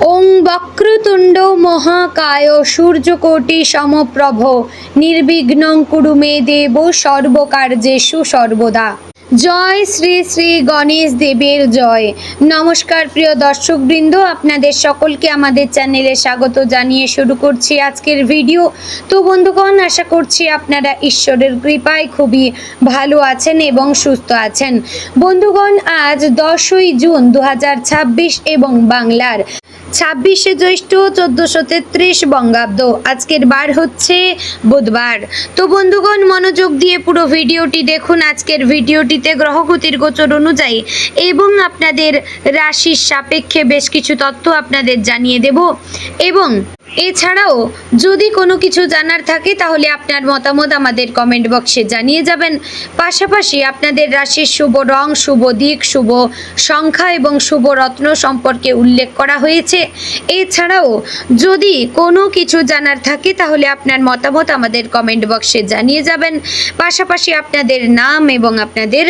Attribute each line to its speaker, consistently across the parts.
Speaker 1: ওং বক্রতুণ্ড মহাকায় সূর্যকোটি সমপ্রভ নির্বিঘ্নং কুরু মে দেব সর্বকার্যেষু সর্বদা। জয় শ্রী শ্রী গণেশ দেবের জয়। নমস্কার প্রিয় দর্শকবৃন্দ, আপনাদের সকলকে আমাদের চ্যানেলে স্বাগত জানিয়ে শুরু করছি আজকের ভিডিও। তো বন্ধুগণ, আশা করছি আপনারা ঈশ্বরের কৃপায় খুবই ভালো আছেন এবং সুস্থ আছেন। বন্ধুগণ, আজ 10ই জুন 2026 এবং বাংলার 26শে জ্যৈষ্ঠ 1433 বঙ্গাব্দ। আজকের বার হচ্ছে বুধবার। তো বন্ধুগণ, মনোযোগ দিয়ে পুরো ভিডিওটি দেখুন। আজকের ভিডিওটিতে গ্রহগতির গোচর অনুযায়ী এবং আপনাদের রাশির সাপেক্ষে বেশ কিছু তথ্য আপনাদের জানিয়ে দেব, এবং এছাড়াও যদি কোনো কিছু জানার থাকে তাহলে আপনার মতামত আমাদের কমেন্ট বক্সে জানিয়ে যাবেন। পাশাপাশি আপনাদের রাশির শুভ রং, শুভ দিক, শুভ সংখ্যা এবং শুভ রত্ন সম্পর্কে উল্লেখ করা হয়েছে। এছাড়াও যদি কোনো কিছু জানার থাকে তাহলে আপনার মতামত আমাদের কমেন্ট বক্সে জানিয়ে যাবেন। পাশাপাশি আপনাদের নাম এবং আপনাদের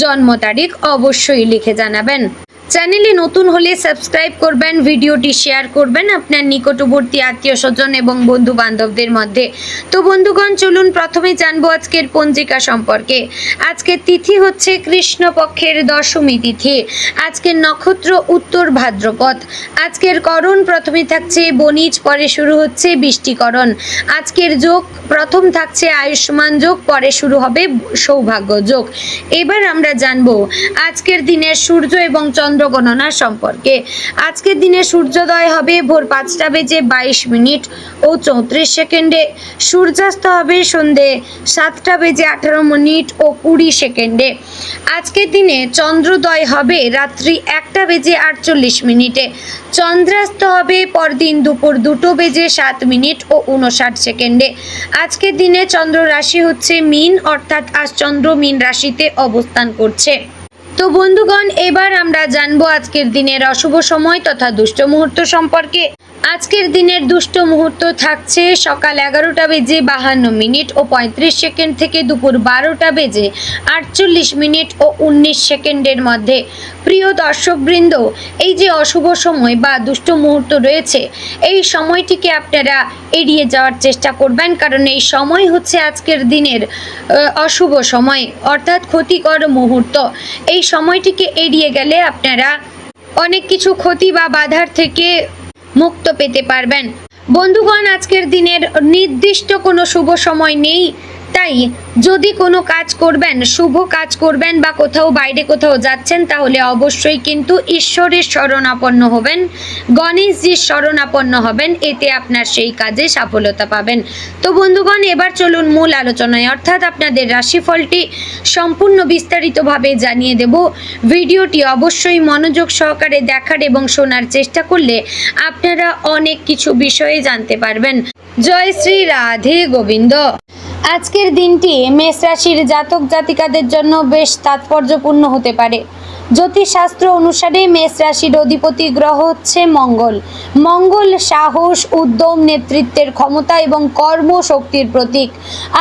Speaker 1: জন্ম তারিখ অবশ্যই লিখে জানাবেন। চ্যানেলে নতুন হলে সাবস্ক্রাইব করবেন, ভিডিওটি শেয়ার করবেন আপনার নিকটবর্তী আত্মীয় স্বজন এবং বন্ধু বান্ধবদের মধ্যে। তো বন্ধুগণ, চলুন প্রথমে জানবো আজকের পঞ্জিকা সম্পর্কে। আজকের তিথি হচ্ছে কৃষ্ণপক্ষের দশমী তিথি। আজকের নক্ষত্র উত্তর ভাদ্রপদ। আজকের করণ প্রথমে থাকছে বণিজ, পরে শুরু হচ্ছে বৃষ্টিকরণ। আজকের যোগ প্রথম থাকছে আয়ুষ্মান যোগ, পরে শুরু হবে সৌভাগ্য যোগ। এবার আমরা জানবো আজকের দিনের সূর্য এবং চন্দ্র গণনা সম্পর্কে। আজকের দিনে সূর্যোদয় হবে ভোর 5:22 ও 34 সেকেন্ডে। সূর্যাস্ত হবে সন্ধে 7:18 ও 20 সেকেন্ডে। আজকের দিনে চন্দ্রোদয় হবে রাত্রি 1:48। চন্দ্রাস্ত হবে পরদিন দুপুর 2:07 ও 59 সেকেন্ডে। আজকের দিনে চন্দ্র রাশি হচ্ছে মীন, অর্থাৎ আজ চন্দ্র মীন রাশিতে অবস্থান করছে। তো বন্ধুগণ, এবার আমরা জানবো আজকের দিনের অশুভ সময় তথা দুষ্ট মুহূর্ত সম্পর্কে। আজকের দিনের দুষ্ট মুহূর্ত থাকছে সকাল 11:52 ও 35 সেকেন্ড থেকে দুপুর 12:48 ও 19 সেকেন্ডের মধ্যে। প্রিয় দর্শকবৃন্দ, এই যে অশুভ সময় বা দুষ্ট মুহূর্ত রয়েছে, এই সময়টিকে আপনারা এড়িয়ে যাওয়ার চেষ্টা করবেন, কারণ এই সময় হচ্ছে আজকের দিনের অশুভ সময়, অর্থাৎ ক্ষতিকর মুহূর্ত। এই সময়টিকে এড়িয়ে গেলে আপনারা অনেক কিছু ক্ষতি বা বাধার থেকে মুক্ত পেতে পারবেন। বন্ধুগণ, আজকের দিনের নির্দিষ্ট কোনো শুভ সময় নেই, তাই যদি কোনো কাজ করবেন, শুভ কাজ করবেন বা কোথাও বাইরে কোথাও যাচ্ছেন, তাহলে অবশ্যই কিন্তু ঈশ্বরের শরণাপন্ন হবেন, গণেশজির শরণাপন্ন হবেন, এতে আপনার সেই কাজে সফলতা পাবেন। তো বন্ধুগণ, এবার চলুন মূল আলোচনায়, অর্থাৎ আপনাদের রাশিফলটি সম্পূর্ণ বিস্তারিতভাবে জানিয়ে দেব। ভিডিওটি অবশ্যই মনোযোগ সহকারে দেখার এবং শোনার চেষ্টা করলে আপনারা অনেক কিছু বিষয়ে জানতে পারবেন। জয় শ্রী রাধে গোবিন্দ। আজকের দিনটি মেষ রাশির জাতক জাতিকাদের জন্য বেশ তাৎপর্যপূর্ণ হতে পারে। জ্যোতিষশাস্ত্র অনুসারে মেষ রাশির অধিপতি গ্রহ হচ্ছে মঙ্গল। মঙ্গল সাহস, উদ্যম, নেতৃত্বের ক্ষমতা এবং কর্মশক্তির প্রতীক।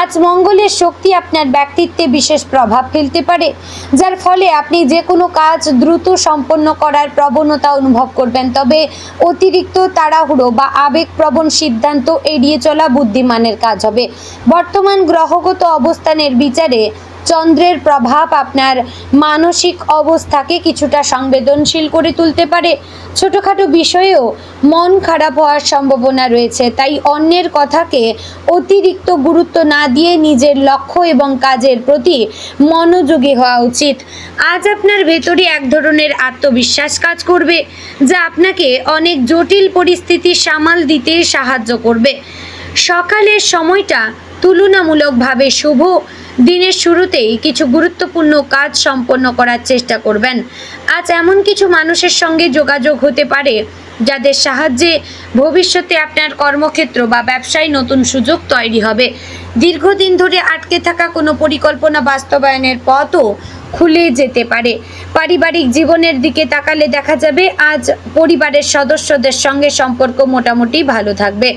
Speaker 1: আজ মঙ্গলের শক্তি আপনার ব্যক্তিত্বে বিশেষ প্রভাব ফেলতে পারে, যার ফলে আপনি যে কোনো কাজ দ্রুত সম্পন্ন করার প্রবণতা অনুভব করবেন। তবে অতিরিক্ত তাড়াহুড়ো বা আবেগপ্রবণ সিদ্ধান্ত এড়িয়ে চলা বুদ্ধিমানের কাজ হবে। বর্তমান গ্রহগত অবস্থানের বিচারে চন্দ্রের প্রভাব আপনার মানসিক অবস্থাকে কিছুটা সংবেদনশীল করে তুলতে পারে। ছোটোখাটো বিষয়েও মন খারাপ হওয়ার সম্ভাবনা রয়েছে, তাই অন্যের কথাকে অতিরিক্ত গুরুত্ব না দিয়ে নিজের লক্ষ্য এবং কাজের প্রতি মনোযোগী হওয়া উচিত। আজ আপনার ভেতরে এক ধরনের আত্মবিশ্বাস কাজ করবে, যা আপনাকে অনেক জটিল পরিস্থিতি সামাল দিতে সাহায্য করবে। সকালের সময়টা তুলনামূলকভাবে শুভ। দিনের শুরুতেই কিছু গুরুত্বপূর্ণ কাজ সম্পন্ন করার চেষ্টা করবেন। আজ এমন কিছু মানুষের সঙ্গে যোগাযোগ হতে পারে যাদের সাহায্যে ভবিষ্যতে আপনার কর্মক্ষেত্র বা ব্যবসায় নতুন সুযোগ তৈরি হবে। দীর্ঘদিন ধরে আটকে থাকা কোনো পরিকল্পনা বাস্তবায়নের পথও খুলে যেতে পারে। পারিবারিক জীবনের দিকে তাকালে দেখা যাবে আজ পরিবারের সদস্যদের সঙ্গে সম্পর্ক মোটামুটি ভালো থাকবে।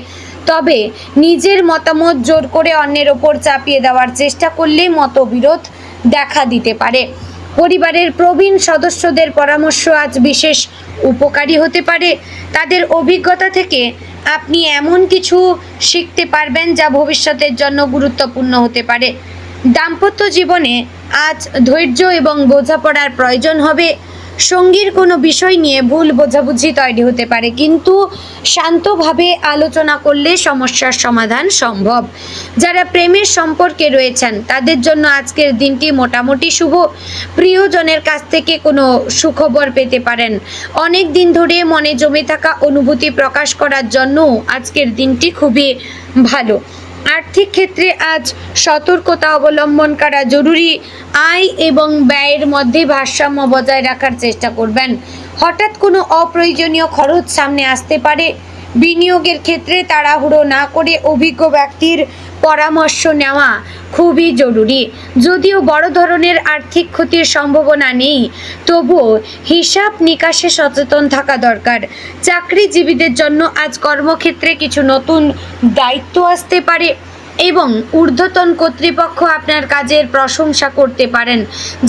Speaker 1: তবে নিজের মতামত জোর করে অন্যের ওপর চাপিয়ে দেওয়ার চেষ্টা করলে মতবিরোধ দেখা দিতে পারে। পরিবারের প্রবীণ সদস্যদের পরামর্শ আজ বিশেষ উপকারী হতে পারে। তাদের অভিজ্ঞতা থেকে আপনি এমন কিছু শিখতে পারবেন যা ভবিষ্যতের জন্য গুরুত্বপূর্ণ হতে পারে। দাম্পত্য জীবনে আজ ধৈর্য এবং বোঝাপড়ার প্রয়োজন হবে। সঙ্গীর কোনো বিষয় নিয়ে ভুল বোঝাবুঝি তৈরি হতে পারে, কিন্তু শান্তভাবে আলোচনা করলে সমস্যার সমাধান সম্ভব। যারা প্রেমের সম্পর্কে রয়েছেন তাদের জন্য আজকের দিনটি মোটামুটি শুভ। প্রিয়জনের কাছ থেকে কোনো সুখবর পেতে পারেন। অনেক দিন ধরে মনে জমে থাকা অনুভূতি প্রকাশ করার জন্য আজকের দিনটি খুবই ভালো। আর্থিক ক্ষেত্রে আজ সতর্কতা অবলম্বন করা জরুরি। আয় এবং ব্যয়ের মধ্যে ভারসাম্য বজায় রাখার চেষ্টা করবেন। হঠাৎ কোনো অপ্রয়োজনীয় খরচ সামনে আসতে পারে। বিনিয়োগের ক্ষেত্রে তাড়াহুড়ো না করে অভিজ্ঞ ব্যক্তির পরামর্শ নেওয়া খুবই জরুরি। যদিও বড় ধরনের আর্থিক ক্ষতির সম্ভাবনা নেই, তবুও হিসাব নিকাশে সচেতন থাকা দরকার। চাকরিজীবীদের জন্য আজ কর্মক্ষেত্রে কিছু নতুন দায়িত্ব আসতে পারে এবং ঊর্ধ্বতন কর্তৃপক্ষ আপনার কাজের প্রশংসা করতে পারেন।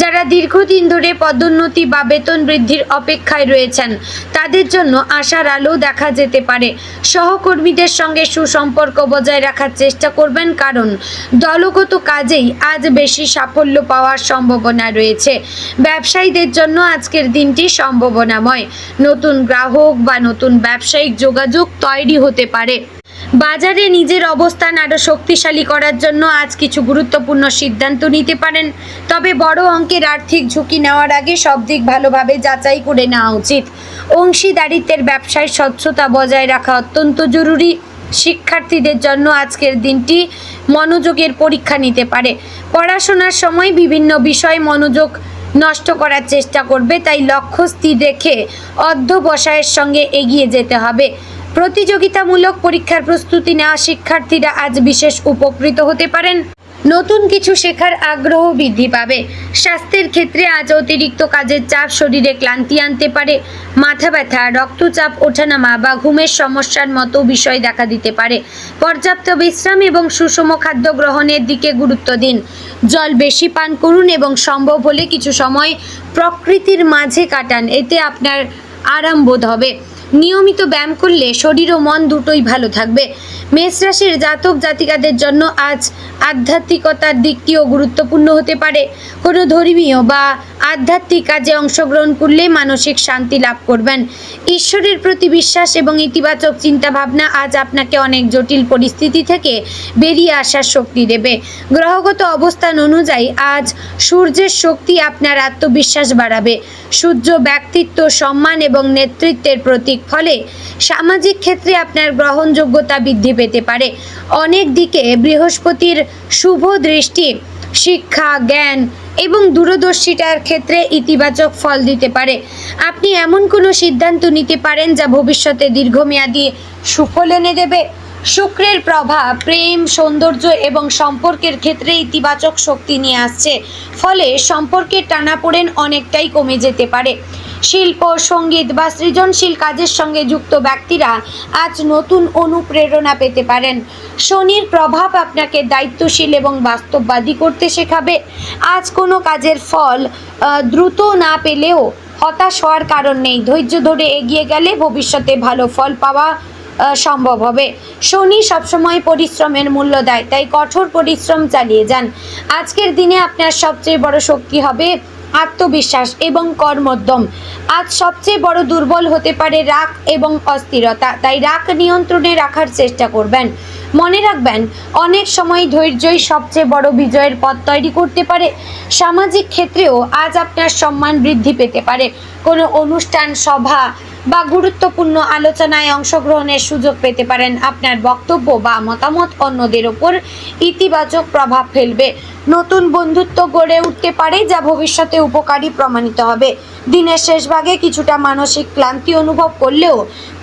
Speaker 1: যারা দীর্ঘদিন ধরে পদোন্নতি বা বেতন বৃদ্ধির অপেক্ষায় রয়েছেন তাদের জন্য আশার আলো দেখা যেতে পারে। সহকর্মীদের সঙ্গে সুসম্পর্ক বজায় রাখার চেষ্টা করবেন, কারণ দলগত কাজেই আজ বেশি সাফল্য পাওয়ার সম্ভাবনা রয়েছে। ব্যবসায়ীদের জন্য আজকের দিনটি সম্ভাবনাময়। নতুন গ্রাহক বা নতুন ব্যবসায়িক যোগাযোগ তৈরি হতে পারে। বাজারে নিজের অবস্থান আরও শক্তিশালী করার জন্য আজ কিছু গুরুত্বপূর্ণ সিদ্ধান্ত নিতে পারেন, তবে বড় অঙ্কের আর্থিক ঝুঁকি নেওয়ার আগে সব দিক ভালোভাবে যাচাই করে নেওয়া উচিত। অংশীদারিত্বের ব্যবসায় স্বচ্ছতা বজায় রাখা অত্যন্ত জরুরি। শিক্ষার্থীদের জন্য আজকের দিনটি মনোযোগের পরীক্ষা নিতে পারে। পড়াশোনার সময় বিভিন্ন বিষয় মনোযোগ নষ্ট করার চেষ্টা করবে, তাই লক্ষ্য স্থির রেখে অধ্যবসায়ের সঙ্গে এগিয়ে যেতে হবে। প্রতিযোগিতামূলক পরীক্ষার প্রস্তুতি নেওয়া শিক্ষার্থীরা আজ বিশেষ উপকৃত হতে পারেন। নতুন কিছু শেখার আগ্রহ বৃদ্ধি পাবে। স্বাস্থ্যের ক্ষেত্রে আজ অতিরিক্ত কাজের চাপ শরীরে ক্লান্তি আনতে পারে। মাথা ব্যথা, রক্তচাপ ওঠানামা বা ঘুমের সমস্যার মতো বিষয় দেখা দিতে পারে। পর্যাপ্ত বিশ্রাম এবং সুষম খাদ্য গ্রহণের দিকে গুরুত্ব দিন। জল বেশি পান করুন এবং সম্ভব হলে কিছু সময় প্রকৃতির মাঝে কাটান, এতে আপনার আরাম বোধ হবে। নিয়মিত ব্যায়াম করলে শরীর ও মন দুটোই ভালো থাকবে। মেষ রাশির জাতক জাতিকাদের জন্য আজ আধ্যাত্মিকতার দিকটিও গুরুত্বপূর্ণ হতে পারে। কোনো ধর্মীয় বা আধ্যাত্মিক কাজে অংশগ্রহণ করলে মানসিক শান্তি লাভ করবেন। ঈশ্বরের প্রতি বিশ্বাস এবং ইতিবাচক চিন্তাভাবনা আজ আপনাকে অনেক জটিল পরিস্থিতি থেকে বেরিয়ে আসার শক্তি দেবে। গ্রহগত অবস্থান অনুযায়ী আজ সূর্যের শক্তি আপনার আত্মবিশ্বাস বাড়াবে। সূর্য ব্যক্তিত্ব, সম্মান এবং নেতৃত্বের প্রতীক, ফলে সামাজিক ক্ষেত্রে আপনার গ্রহণযোগ্যতা বৃদ্ধি পেতে পারে। অনেক দিকে বৃহস্পতির শুভ দৃষ্টি শিক্ষা, জ্ঞান এবং দূরদর্শিতার ক্ষেত্রে ইতিবাচক ফল দিতে পারে। আপনি এমন কোনো সিদ্ধান্ত নিতে পারেন যা ভবিষ্যতে দীর্ঘমেয়াদী সুফল এনে দেবে। শুক্রের প্রভাব প্রেম, সৌন্দর্য এবং সম্পর্কের ক্ষেত্রে ইতিবাচক শক্তি নিয়ে আসছে, ফলে সম্পর্কের টানাপোড়েন অনেকটাই কমে যেতে পারে। শিল্প, সঙ্গীত বা সৃজনশীল কাজের সঙ্গে যুক্ত ব্যক্তিরা আজ নতুন অনুপ্রেরণা পেতে পারেন। শনির প্রভাব আপনাকে দায়িত্বশীল এবং বাস্তববাদী করতে শেখাবে। আজ কোনো কাজের ফল দ্রুত না পেলেও হতাশ হওয়ার কারণ নেই। ধৈর্য ধরে এগিয়ে গেলে ভবিষ্যতে ভালো ফল পাওয়া সম্ভব হবে। শনি সবসময় পরিশ্রমের মূল্য দেয়, তাই কঠোর পরিশ্রম চালিয়ে যান। আজকের দিনে আপনার সবচেয়ে বড় শক্তি হবে আত্মবিশ্বাস এবং কর্মোদ্যম। আজ সবচেয়ে বড় দুর্বল হতে পারে রাগ এবং অস্থিরতা, তাই রাগ নিয়ন্ত্রণে রাখার চেষ্টা করবেন। মনে রাখবেন, অনেক সময় ধৈর্যই সবচেয়ে বড় বিজয়ের পথ তৈরি করতে পারে। সামাজিক ক্ষেত্রেও আজ আপনার সম্মান বৃদ্ধি পেতে পারে। কোনো অনুষ্ঠান, সভা বা গুরুত্বপূর্ণ আলোচনায় অংশগ্রহণের সুযোগ পেতে পারেন। আপনার বক্তব্য বা মতামত অন্যদের ওপর ইতিবাচক প্রভাব ফেলবে। নতুন বন্ধুত্ব গড়ে উঠতে পারে যা ভবিষ্যতে উপকারী প্রমাণিত হবে। দিনের শেষ ভাগে কিছুটা মানসিক ক্লান্তি অনুভব করলেও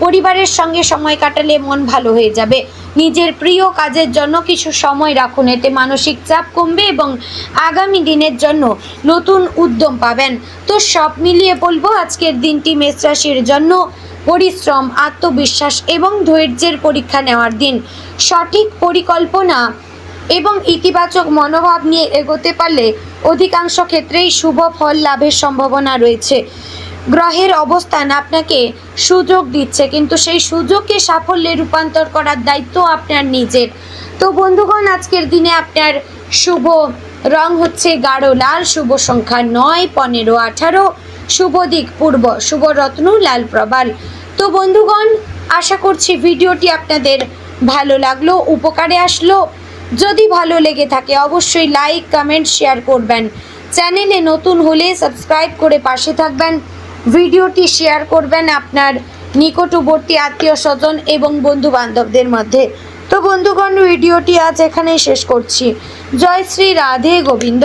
Speaker 1: পরিবারের সঙ্গে সময় কাটালে মন ভালো হয়ে যাবে। নিজের প্রিয় কাজের জন্য কিছু সময় রাখুন, এতে মানসিক চাপ কমবে এবং আগামী দিনের জন্য নতুন উদ্যম পাবেন। তো সব মিলিয়ে বলবো, আজকের দিনটি মেষ রাশির জন্য পরিশ্রম, আত্মবিশ্বাস এবং ধৈর্যের পরীক্ষা নেওয়ার দিন। সঠিক পরিকল্পনা এবং ইতিবাচক মনোভাব নিয়ে এগোতে পারলে অধিকাংশ ক্ষেত্রেই শুভ ফল লাভের সম্ভাবনা রয়েছে। গ্রহের অবস্থান আপনাকে সুযোগ দিচ্ছে, কিন্তু সেই সুযোগকে সাফল্যে রূপান্তর করার দায়িত্ব আপনার নিজের। তো বন্ধুগণ, আজকের দিনে আপনার শুভ রং হচ্ছে গাঢ় লাল, শুভ সংখ্যা 9, 15, 18, শুভ দিক পূর্ব, শুভ রত্ন লাল প্রবাল। তো বন্ধুগণ, আশা করছি ভিডিওটি আপনাদের ভালো লাগলো, উপকারে আসলো। যদি ভালো লেগে থাকে অবশ্যই লাইক, কমেন্ট, শেয়ার করবেন। চ্যানেলে নতুন হলে সাবস্ক্রাইব করে পাশে থাকবেন। ভিডিওটি শেয়ার করবেন আপনার নিকটবর্তী আত্মীয় স্বজন এবং বন্ধু বান্ধবদের মধ্যে। তো বন্ধুগণ, ভিডিওটি আজ এখানেই শেষ করছি। জয় শ্রী রাধে গোবিন্দ।